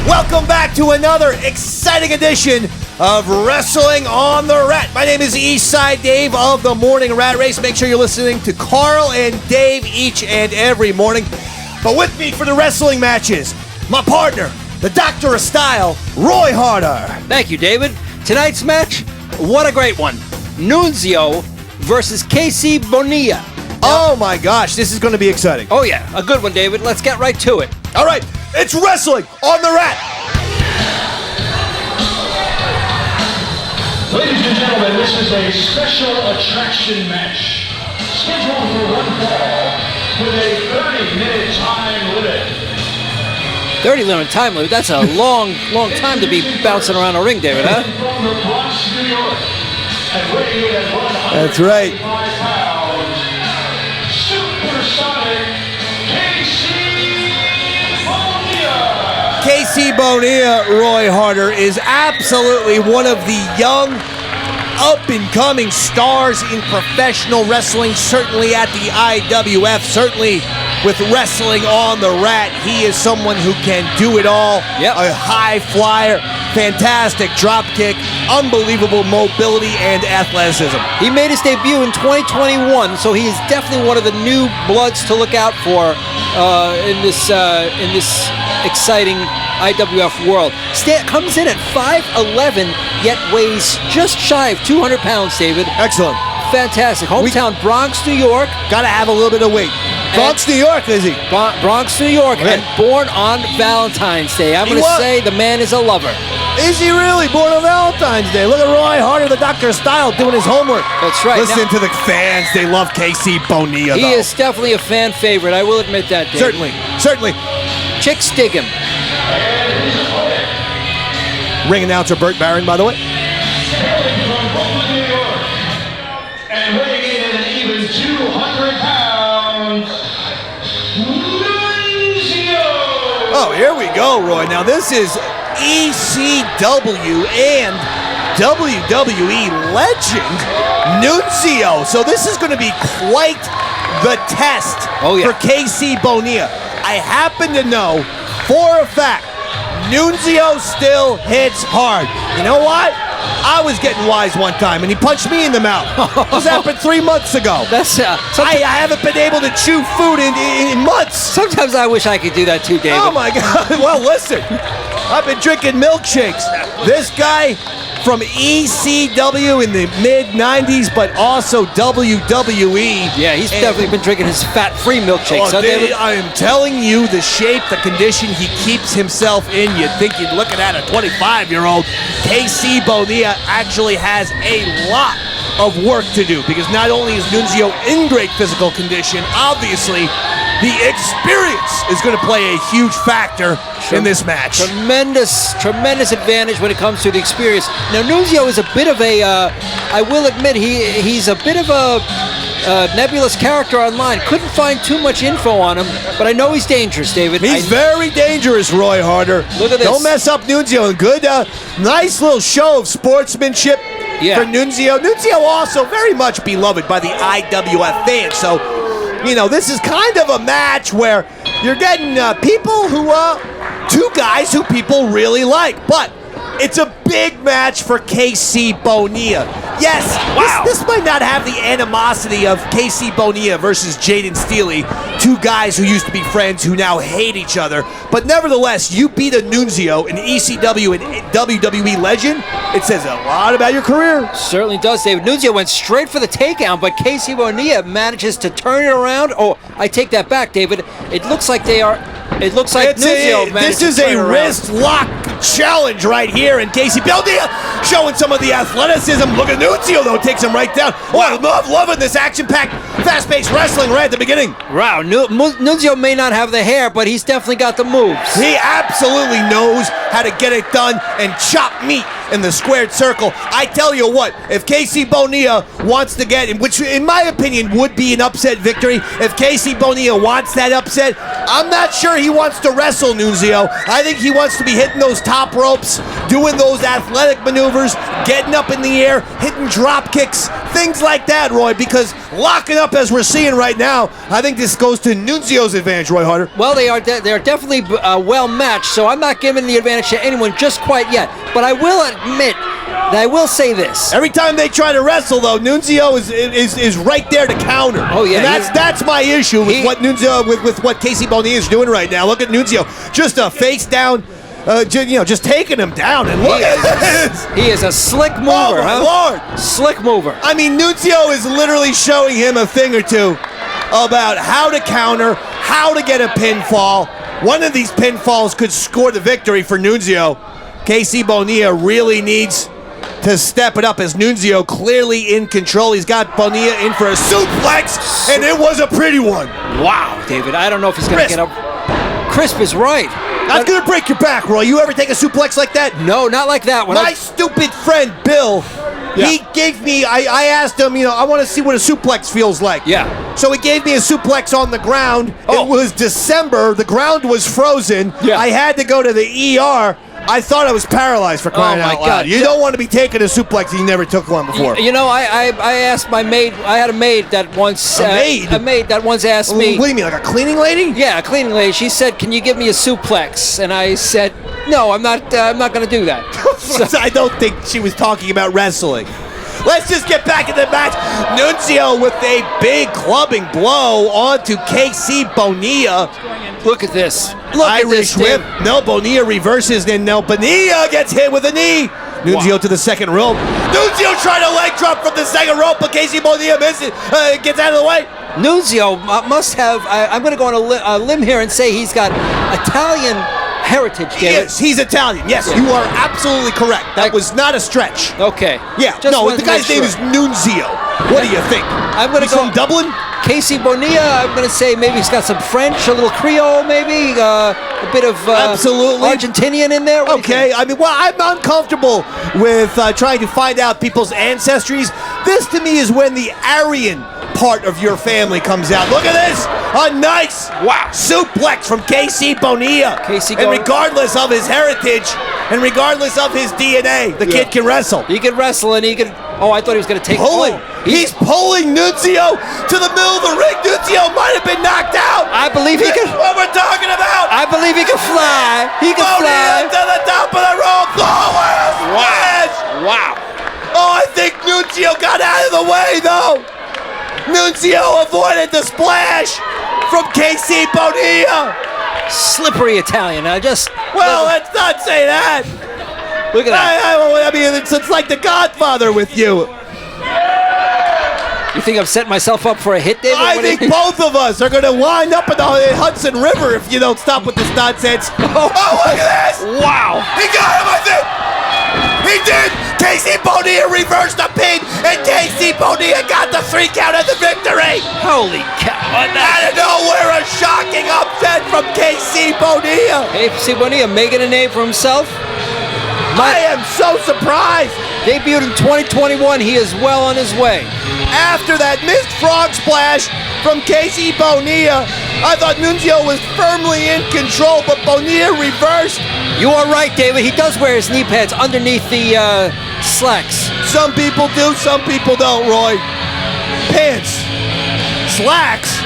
Welcome back to another exciting edition of Wrestling on the Rat. My name is Eastside Dave of the Morning Rat Race. Make sure you're listening to Carl and Dave each and every morning. But with me for the wrestling matches, my partner, the Doctor of Style, Roy Harter. Thank you, David. Tonight's match, what a great one. Nunzio versus Bonilla. Oh my gosh, this is going to be exciting. Oh yeah, a good one, David. Let's get right to it. All right, it's Wrestling on the Rat. Ladies and gentlemen, this is a special attraction match scheduled for one fall with a 30-minute time limit. 30-minute time limit? That's a long time to be bouncing around a ring, David, huh? From the Bronx, New York, and weighing in at 105 That's right. pounds, Supersonic Bonilla, Roy Harter, is absolutely one of the young, up-and-coming stars in professional wrestling, certainly at the IWF, certainly with Wrestling on the Rat. He is someone who can do it all. Yep. A high flyer, fantastic drop kick, unbelievable mobility and athleticism. He made his debut in 2021, so he is definitely one of the new bloods to look out for in this exciting IWF world. Comes in at 5'11", yet weighs just shy of 200 pounds, David. Excellent. Fantastic. Hometown, Bronx, New York. Got to have a little bit of weight. Bronx, New York, is he? Bronx, New York, Okay. and born on Valentine's Day. I'm going to say the man is a lover. Is he really born on Valentine's Day? Look at Roy Harter, the Doctor of Style, doing his homework. That's right. Listen to the fans. They love Bonilla, He though. is definitely a fan favorite. I will admit that, David. Certainly. Chicks dig him. Ring announcer Burt Barron, by the way. hailing from Brooklyn, New York, and weighing in at even 200 pounds, Nunzio. Oh, here we go, Roy. Now, this is ECW and WWE legend Nunzio. So this is going to be quite the test for Bonilla. I happen to know for a fact Nunzio still hits hard. You know what? I was getting wise one time, and he punched me in the mouth. This happened 3 months ago. That's I haven't been able to chew food in months. Sometimes I wish I could do that too, David. Oh my God! Well, listen, I've been drinking milkshakes. This guy from ECW in the mid-'90s, but also WWE. Yeah, he's definitely been drinking his fat-free milkshakes, huh, David? I am telling you, the shape, the condition he keeps himself in, you'd think you're looking at a 25-year-old. Bonilla actually has a lot of work to do, because not only is Nunzio in great physical condition, obviously, the experience is going to play a huge factor in this match. Tremendous advantage when it comes to the experience. Now, Nunzio is a bit of a, I will admit, he's a bit of a nebulous character online. Couldn't find too much info on him, but I know he's dangerous, David. He's very dangerous, Roy Harter. Look at this. Don't mess up Nunzio. Good, nice little show of sportsmanship for Nunzio. Nunzio also very much beloved by the IWF fans, so you know, this is kind of a match where you're getting people who, two guys who people really like. But it's a big match for Bonilla. Yes, this might not have the animosity of Bonilla versus Jaden Steely, two guys who used to be friends who now hate each other. But nevertheless, you beat a Nunzio, an ECW and WWE legend. It says a lot about your career. Certainly does, David. Nunzio went straight for the takedown, but Bonilla manages to turn it around. Oh, I take that back, David. It looks like Nunzio managed This is a wrist lock challenge right here, and Bonilla showing some of the athleticism. Look at Nunzio, though, takes him right down. Oh, I'm loving this action-packed, fast-paced wrestling right at the beginning. Wow, Nunzio may not have the hair, but he's definitely got the moves. He absolutely knows how to get it done and chop meat in the squared circle. I tell you what, if Bonilla wants to get, which in my opinion would be an upset victory, if Bonilla wants that upset, I'm not sure he wants to wrestle Nunzio. I think he wants to be hitting those top ropes, doing those athletic maneuvers, getting up in the air, hitting drop kicks. Things like that, Roy, because locking up as we're seeing right now, I think this goes to Nunzio's advantage, Roy Harter. Well, they are definitely well matched, so I'm not giving the advantage to anyone just quite yet. But I will admit that I will say this. Every time they try to wrestle, though, Nunzio is right there to counter. Oh, yeah. And that's my issue with what Nunzio, with what Casey Bonilla is doing right now. Look at Nunzio, just a face down. Just taking him down, and look at this. He is a slick mover, oh my Lord. Slick mover. I mean, Nunzio is literally showing him a thing or two about how to counter, how to get a pinfall. One of these pinfalls could score the victory for Nunzio. Casey Bonilla really needs to step it up, as Nunzio clearly in control. He's got Bonilla in for a suplex, and it was a pretty one. Wow, David, I don't know if he's going to get up. Crisp is right. That's going to break your back, Roy. You ever take a suplex like that? No, not like that one. My stupid friend, Bill, he gave me, I asked him, I want to see what a suplex feels like. Yeah. So he gave me a suplex on the ground. It was December. The ground was frozen. Yeah. I had to go to the ER. I thought I was paralyzed for crying out loud. God. You don't want to be taking a suplex and you never took one before. I asked my maid. I had a maid that once. A maid that once asked me. What do you mean, like a cleaning lady? Yeah, a cleaning lady. She said, "Can you give me a suplex?" And I said, "No, I'm not. I'm not going to do that." So, I don't think she was talking about wrestling. Let's just get back in the match. Nunzio with a big clubbing blow onto Casey Bonilla. Look at this. Irish whip. No, Bonilla reverses, and now Bonilla gets hit with a knee. Nunzio to the second rope. Nunzio trying to leg drop from the second rope, but Casey Bonilla misses. Gets out of the way. Nunzio must have. I'm going to go on a limb here and say he's got Italian heritage, David. Yes, he's Italian. Yes, you are absolutely correct. That was not a stretch. Okay. Yeah. No, the guy's name is Nunzio. What do you think? I'm going to go from Dublin. Casey Bonilla, I'm going to say maybe he's got some French, a little Creole, maybe a bit of absolutely Argentinian in there. Okay, I mean, well, I'm uncomfortable with trying to find out people's ancestries. This to me is when the Aryan part of your family comes out. Look at this, a nice suplex from Casey Bonilla. And regardless of his heritage and regardless of his DNA, the kid can wrestle. He can wrestle, and he can. Oh, I thought he was going to take pulling. He's pulling Nunzio to the middle of the ring. Nunzio might have been knocked out. I believe he can. What we're talking about. I believe he can fly. He can fly to the top of the rope. Wow. Oh, I think Nunzio got out of the way though. Nunzio avoided the splash from Casey Bonilla. Slippery Italian. Let's not say that. Look at that. I mean, it's like The Godfather with you. You think I'm setting myself up for a hit, David? I think both of us are going to wind up in the Hudson River if you don't stop with this nonsense. Oh, look at this. Wow. He got him, I think. He did. Casey Bonilla reversed the pin, and Casey Bonilla got the 3 count of the victory. Holy cow. Out of nowhere, a shocking upset from Casey Bonilla. Casey Bonilla making a name for himself. I am so surprised. Debuted in 2021. He is well on his way. After that missed frog splash from Casey Bonilla, I thought Nunzio was firmly in control, but Bonilla reversed. You are right, David. He does wear his knee pads underneath the slacks. Some people do, some people don't, Roy. Pants. Slacks.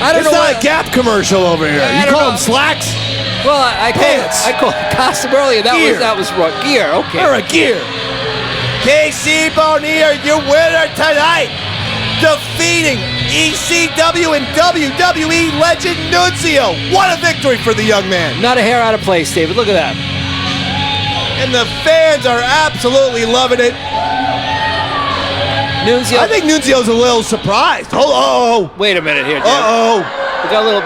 I don't know. It's not a Gap commercial over here. You call them slacks? Well, I called it costume earlier. That was right. Gear, okay. Or a gear. Casey Bonilla, your winner tonight, defeating ECW and WWE legend Nunzio. What a victory for the young man. Not a hair out of place, David. Look at that. And the fans are absolutely loving it. Nunzio. I think Nunzio's a little surprised. Wait a minute here, David. We got a little.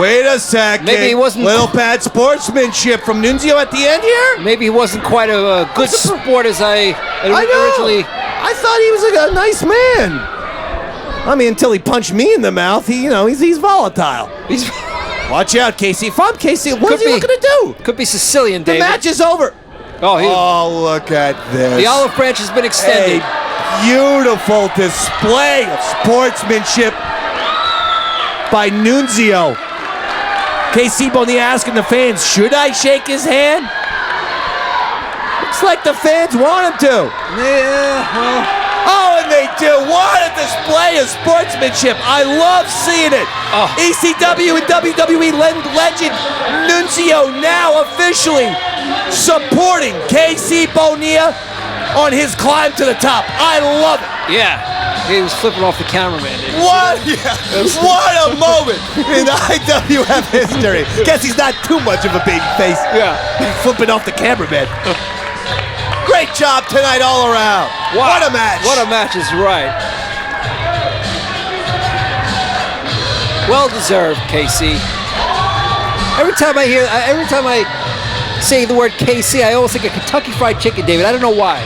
Wait a second. Maybe he wasn't. Little bad sportsmanship from Nunzio at the end here? Maybe he wasn't quite a good sport as I originally. I thought he was a nice man. I mean, until he punched me in the mouth, he's volatile. Watch out, Casey. If I'm Casey, what's he looking to do? Could be Sicilian, David. The match is over. Oh, look at this. The olive branch has been extended. A beautiful display of sportsmanship by Nunzio. Casey Bonilla asking the fans, should I shake his hand? Looks like the fans want him to. Yeah, well. Oh, and they dude, what a display of sportsmanship. I love seeing it. ECW and WWE legend Nunzio now officially supporting KC Bonilla on his climb to the top. I love it. Yeah. He was flipping off the cameraman. What? What a moment in IWF history. Guess he's not too much of a baby face. Yeah. Flipping off the cameraman. Great job tonight all around. Wow. What a match. What a match is right. Well deserved, KC. Every time I say the word KC, I always think of Kentucky Fried Chicken, David. I don't know why.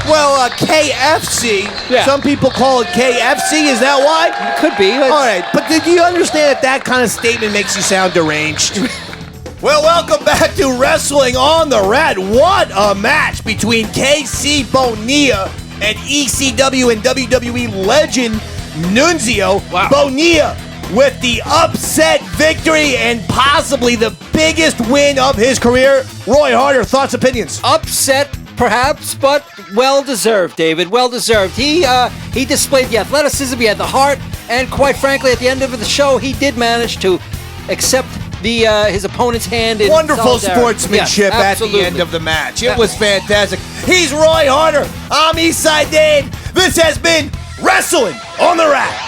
Well, KFC. Yeah. Some people call it KFC. Is that why? It could be. All right, but do you understand that kind of statement makes you sound deranged? Well, welcome back to Wrestling on the WRAT. What a match between KC Bonilla and ECW and WWE legend Nunzio. Wow. Bonilla with the upset victory and possibly the biggest win of his career. Roy Harter, thoughts, opinions? Upset, perhaps, but well-deserved, David. Well-deserved. He displayed the athleticism, he had the heart, and quite frankly, at the end of the show, he did manage to accept his opponent's hand in Wonderful solidarity. sportsmanship Yes, at the end of the match. It was fantastic. He's Roy Harter. I'm Eastside Dave. This has been Wrestling on the WRAT.